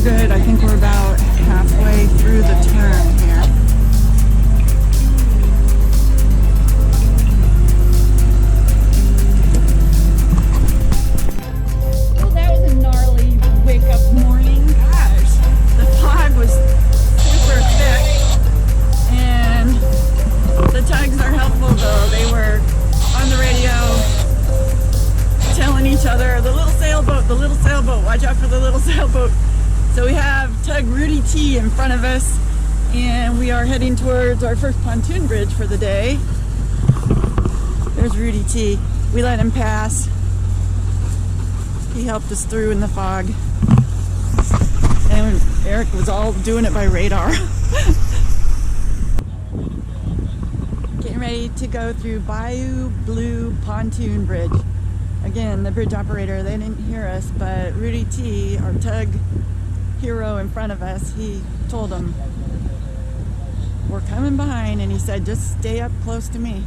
good. I think we're about halfway through the turn here. Oh, that was a gnarly wake-up morning. Gosh, the fog was super thick, and the tugs are helpful though. They were on the radio telling each other, the little sailboat, watch out for the little sailboat. So we have tug Rudy T in front of us, and we are heading towards our first pontoon bridge for the day. There's Rudy T. We let him pass. He helped us through in the fog. And Eric was all doing it by radar. Getting ready to go through Bayou Blue Pontoon Bridge. Again, the bridge operator, they didn't hear us, but Rudy T, our tug hero in front of us, he told them, we're coming behind, and he said, just stay up close to me.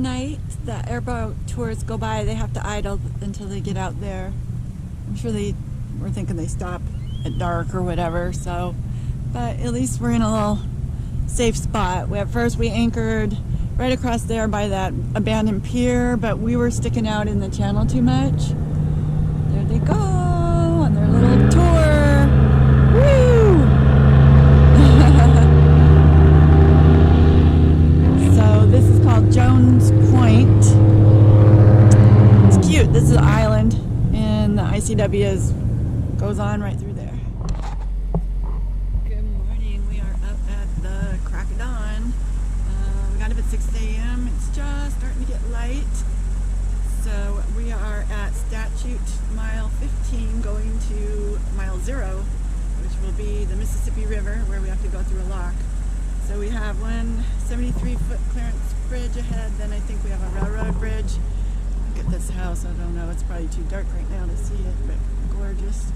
night the airboat tours go by, they have to idle until they get out there. I'm sure they were thinking they stop at dark or whatever, so, but at least we're in a little safe spot. At first we anchored right across there by that abandoned pier, but we were sticking out in the channel too much. There they go on their little tour. Woo! So this is called Jones Point. It's cute. This is an island, and the ICW goes on right through there. Good morning. We are up at the crack of dawn. We got up at 6 a.m. It's just starting to get light. So we are at statute mile 15 going to mile 0, which will be the Mississippi River, where we have to go through a lock. So we have one 73-foot clearance bridge ahead, then I think we have a railroad bridge. Look at this house, I don't know, it's probably too dark right now to see it, but gorgeous.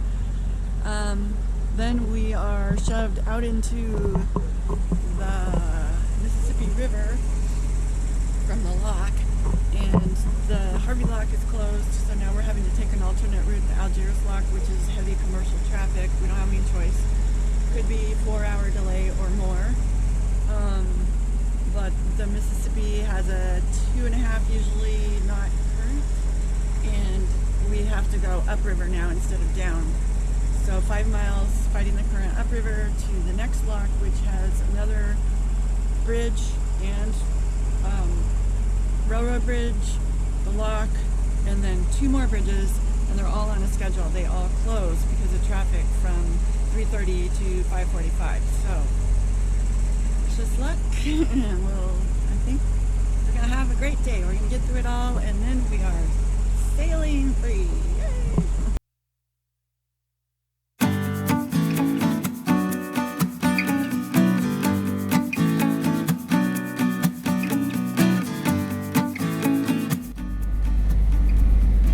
Then we are shoved out into the Mississippi River from the lock, and the Harvey lock is closed, so now we're having to take an alternate route, the Algiers lock, which is heavy commercial traffic. We don't have any choice. Could be 4-hour delay or more. But the Mississippi has a 2.5 usually knot current, and we have to go upriver now instead of down. So 5 miles fighting the current upriver to the next lock, which has another bridge and railroad bridge, the lock, and then 2 more bridges, and they're all on a schedule. They all close because of traffic from 3:30 to 5:45. So just luck, and I think we're gonna have a great day. We're gonna get through it all, and then we are sailing free. Yay!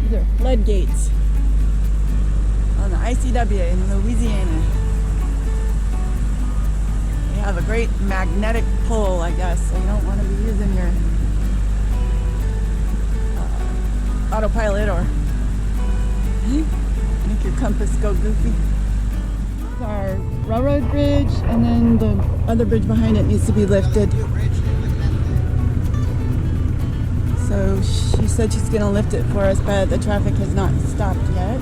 These are floodgates on the ICW in Louisiana. Have a great magnetic pull, I guess, so you don't want to be using your autopilot or make your compass go goofy. This is our railroad bridge, and then the other bridge behind it needs to be lifted. So she said she's going to lift it for us, but the traffic has not stopped yet.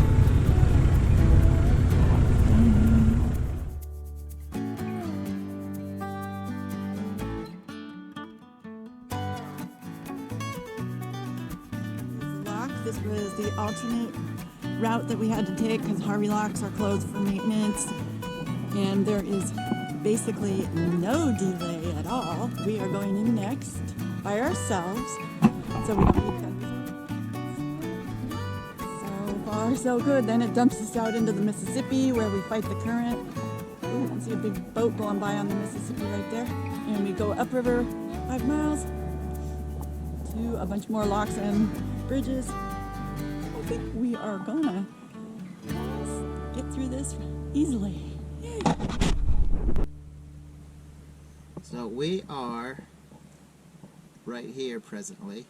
This was the alternate route that we had to take because Harvey locks are closed for maintenance, and there is basically no delay at all. We are going in next by ourselves, so we don't need to. So far so good. Then it dumps us out into the Mississippi where we fight the current. Ooh, I see a big boat going by on the Mississippi right there, and we go upriver 5 miles to a bunch more locks and bridges. I think we are gonna get through this easily. Yay. So we are right here presently.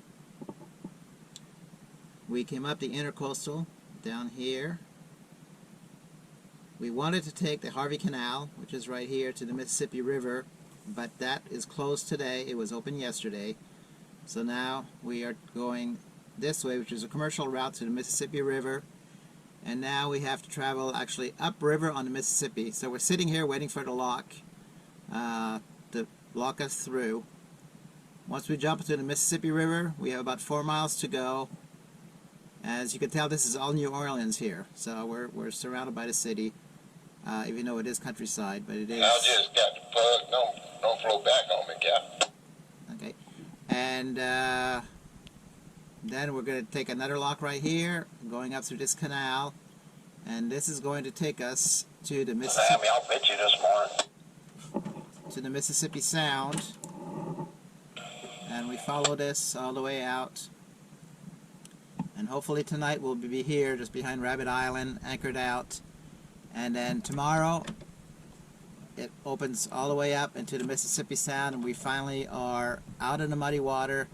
We came up the Intracoastal down here. We wanted to take the Harvey Canal, which is right here, to the Mississippi River, but that is closed today. It was open yesterday. So now we are going this way, which is a commercial route to the Mississippi River, and now we have to travel actually upriver on the Mississippi. So we're sitting here waiting for the lock to lock us through. Once we jump into the Mississippi River, we have about 4 miles to go. As you can tell, this is all New Orleans here, so we're surrounded by the city, even though it is countryside, but it is. Algiers got the plug. Don't flow back on me, Cap. Okay, and then we're going to take another lock right here, going up through this canal, and this is going to take us to the Mississippi. I'll bet you this morning. To the Mississippi Sound, and we follow this all the way out, and hopefully tonight we'll be here just behind Rabbit Island, anchored out, and then tomorrow it opens all the way up into the Mississippi Sound, and we finally are out in the muddy water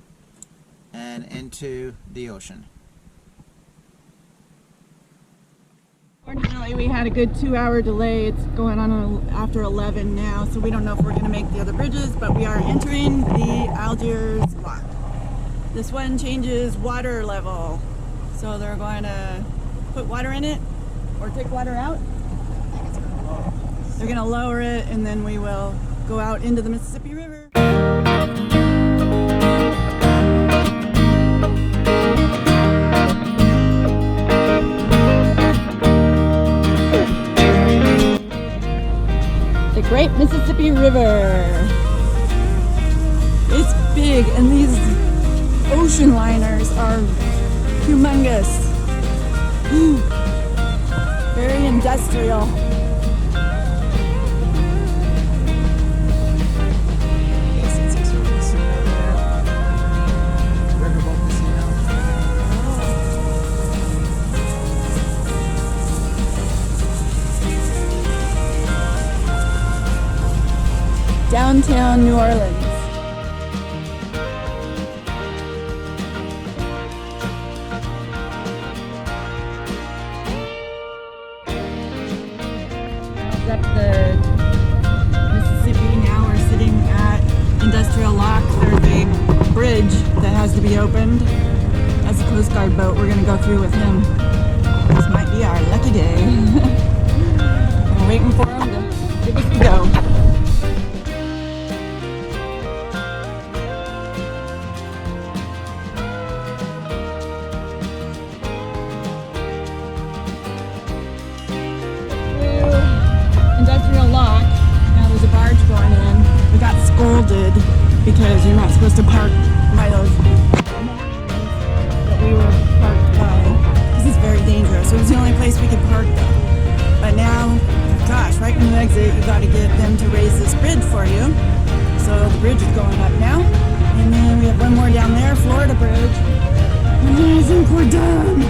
and into the ocean. Fortunately, we had a good 2-hour delay. It's going on after 11 now, so we don't know if we're going to make the other bridges, but we are entering the Algiers lock. This one changes water level, so they're going to put water in it or take water out. They're going to lower it, and then we will go out into the Mississippi River. The Great Mississippi River. It's big, and these ocean liners are humongous. Very industrial. Downtown New Orleans. Up the Mississippi, now we're sitting at Industrial Lock. There's a bridge that has to be opened. That's a Coast Guard boat. We're going to go through with him. This might be our lucky day. We're waiting for him to give us the go. Scolded because you're not supposed to park by those that we were parked by. This is very dangerous. It was the only place we could park though. But now, gosh, right when you exit, you got to get them to raise this bridge for you. So the bridge is going up now. And then we have one more down there, Florida Bridge. And I think we're done.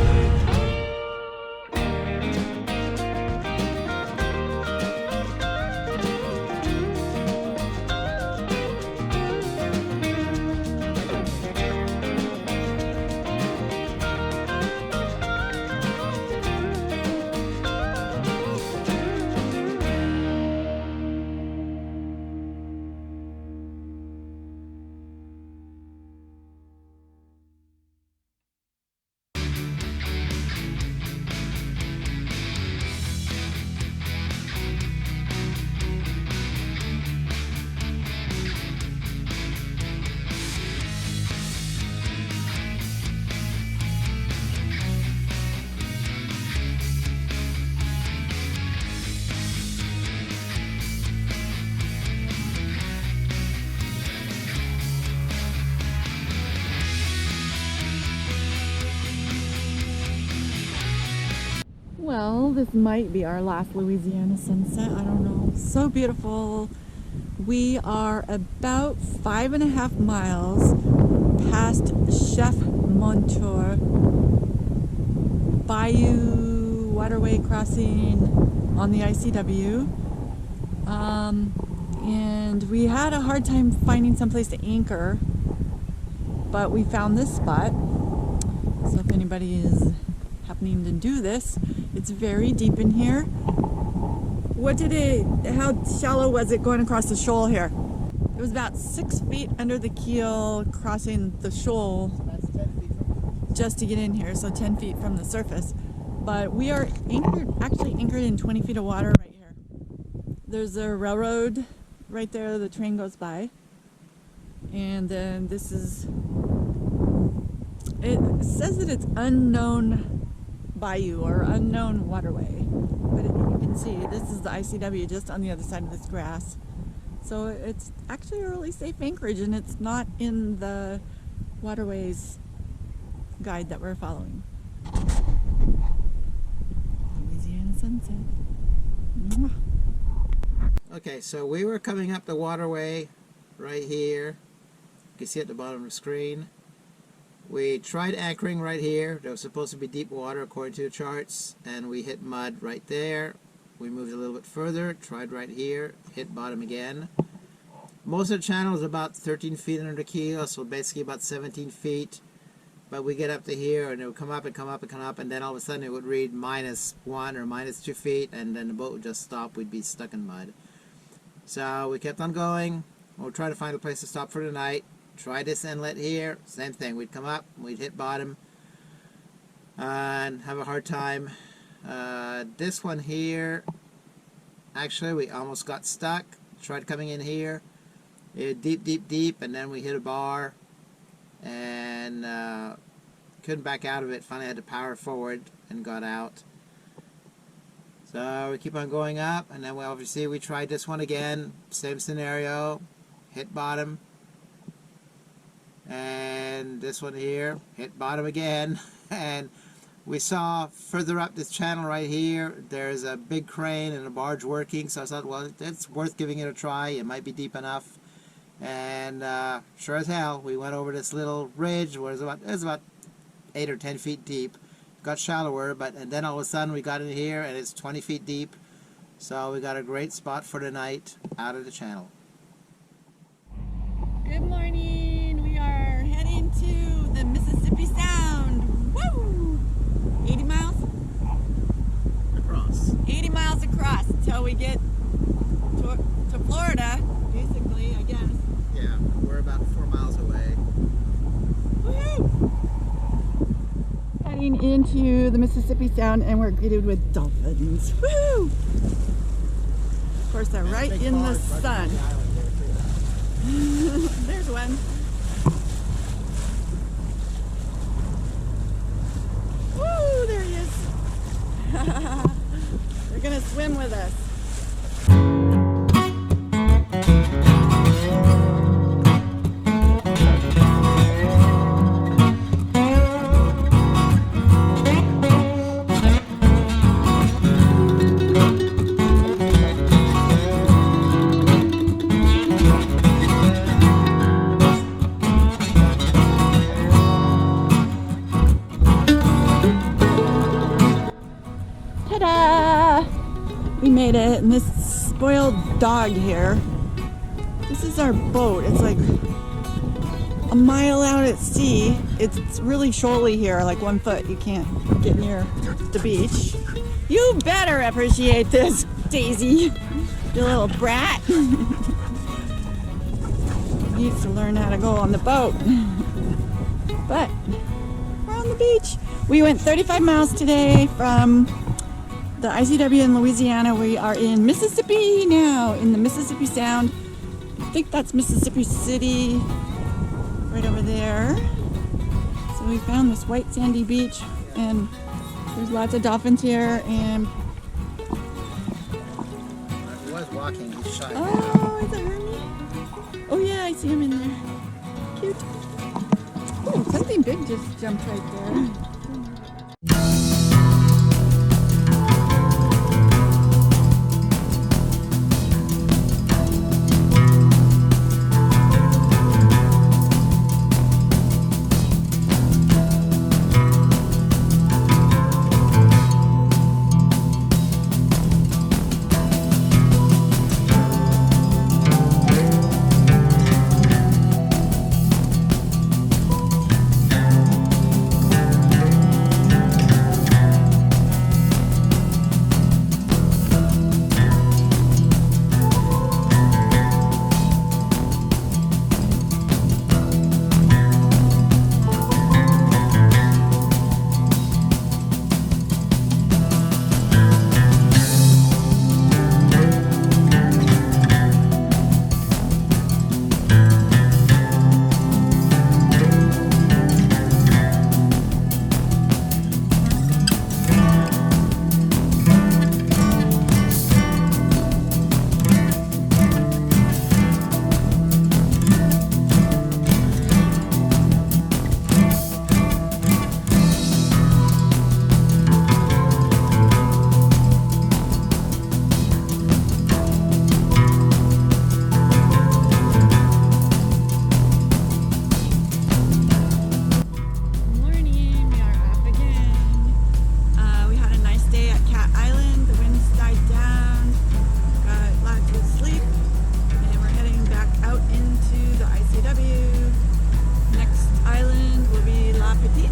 Well, this might be our last Louisiana sunset. I don't know. So beautiful. We are about 5.5 miles past Chef Montour Bayou Waterway crossing on the ICW. And we had a hard time finding someplace to anchor, but we found this spot. So if anybody is happening to do this, it's very deep in here. How shallow was it going across the shoal here? It was about 6 feet under the keel crossing the shoal. That's 10 feet from just to get in here, so 10 feet from the surface. But we are actually anchored in 20 feet of water right here. There's a railroad right there, the train goes by. And then this is, it says that it's unknown bayou or unknown waterway. But you can see, this is the ICW just on the other side of this grass. So it's actually a really safe anchorage, and it's not in the waterways guide that we're following. Louisiana sunset. Mwah. Okay, so we were coming up the waterway right here. You can see at the bottom of the screen. We tried anchoring right here. There was supposed to be deep water according to the charts, and we hit mud right there. We moved a little bit further, tried right here, hit bottom again. Most of the channel is about 13 feet under the keel, so basically about 17 feet. but we get up to here and it would come up and come up and come up, and then all of a sudden it would read -1 or -2 feet, and then the boat would just stop. We'd be stuck in mud. So we kept on going. We'll try to find a place to stop for the night. Try this inlet here. Same thing. We'd come up, we'd hit bottom, and have a hard time. This one here, actually we almost got stuck. Tried coming in here. It deep, and then we hit a bar and couldn't back out of it. Finally had to power forward and got out. So we keep on going up, and then we tried this one again. Same scenario. Hit bottom. And this one here, hit bottom again. And we saw further up this channel right here, there's a big crane and a barge working. So I thought, well, it's worth giving it a try. It might be deep enough. And sure as hell, we went over this little ridge where it was about 8 or 10 feet deep. Got shallower, and then all of a sudden we got in here and it's 20 feet deep. So we got a great spot for the night out of the channel. Good morning. We are heading to the Mississippi Sound. Woo! 80 miles? Across. 80 miles across until we get to Florida, basically, I guess. Yeah, we're about 4 miles away. Woohoo! Heading into the Mississippi Sound, and we're greeted with dolphins. Woo! Of course, they're right in the sun. There's one. Woo! There he is. They're gonna swim with us. We made it, and this spoiled dog here. This is our boat. It's like a mile out at sea. It's really shoaly here, like 1 foot. You can't get near the beach. You better appreciate this, Daisy. You little brat. Needs to learn how to go on the boat. But we're on the beach. We went 35 miles today from the ICW in Louisiana. We are in Mississippi now, in the Mississippi Sound. I think that's Mississippi City, right over there. So we found this white sandy beach, and there's lots of dolphins here. And He was walking, he's shy now. oh, is that Hermie? Oh yeah, I see him in there. Cute. Oh, something big just jumped right there. Petit.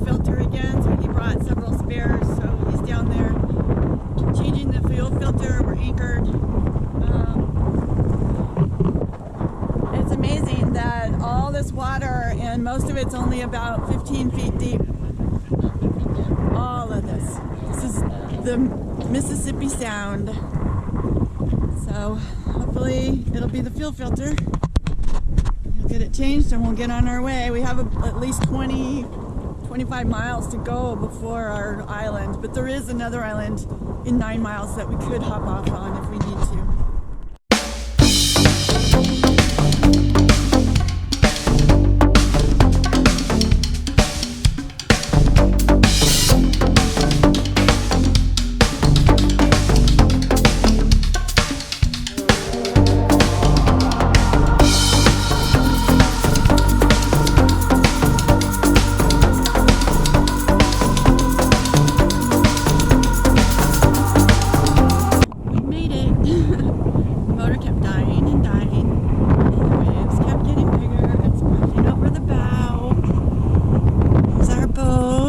filter again, so he brought several spares, so he's down there changing the fuel filter. We're anchored. It's amazing that all this water, and most of it's only about 15 feet deep. All of this. This is the Mississippi Sound. So hopefully it'll be the fuel filter. We'll get it changed and we'll get on our way. We have at least 25 miles to go before our island, but there is another island in 9 miles that we could hop off on if we need to.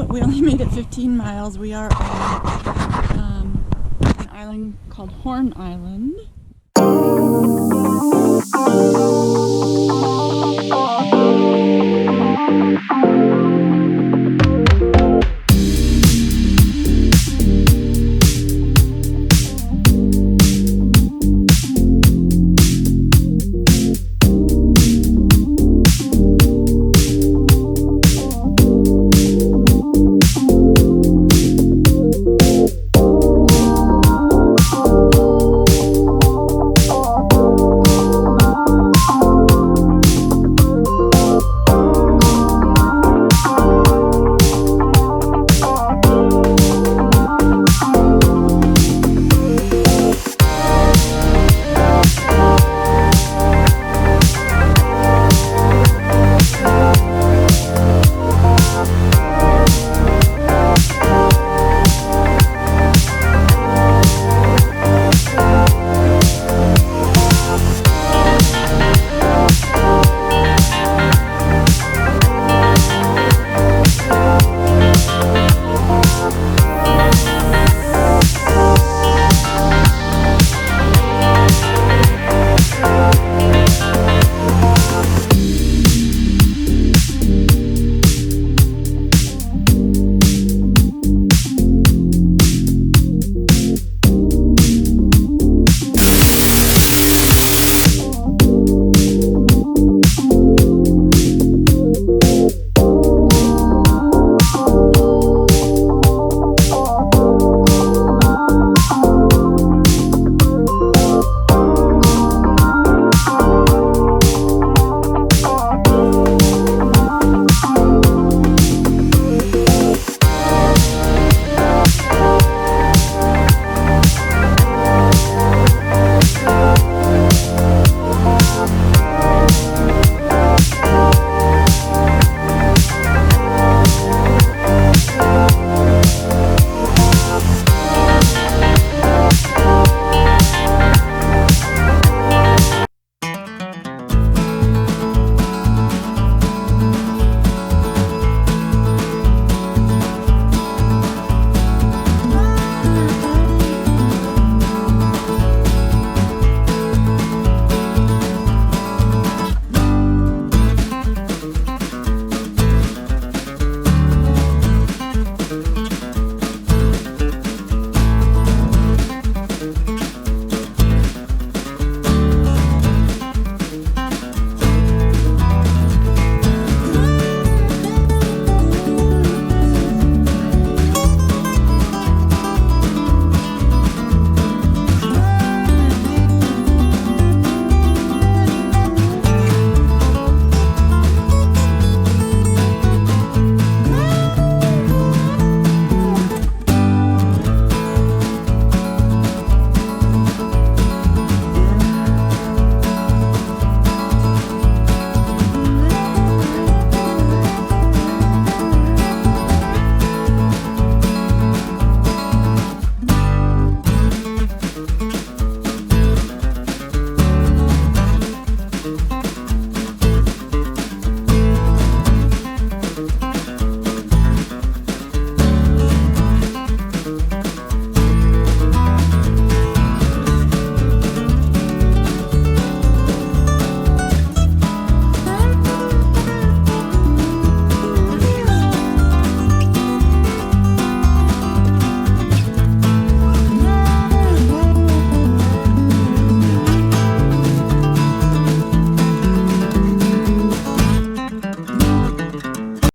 We only made it 15 miles. We are on an island called Horn Island.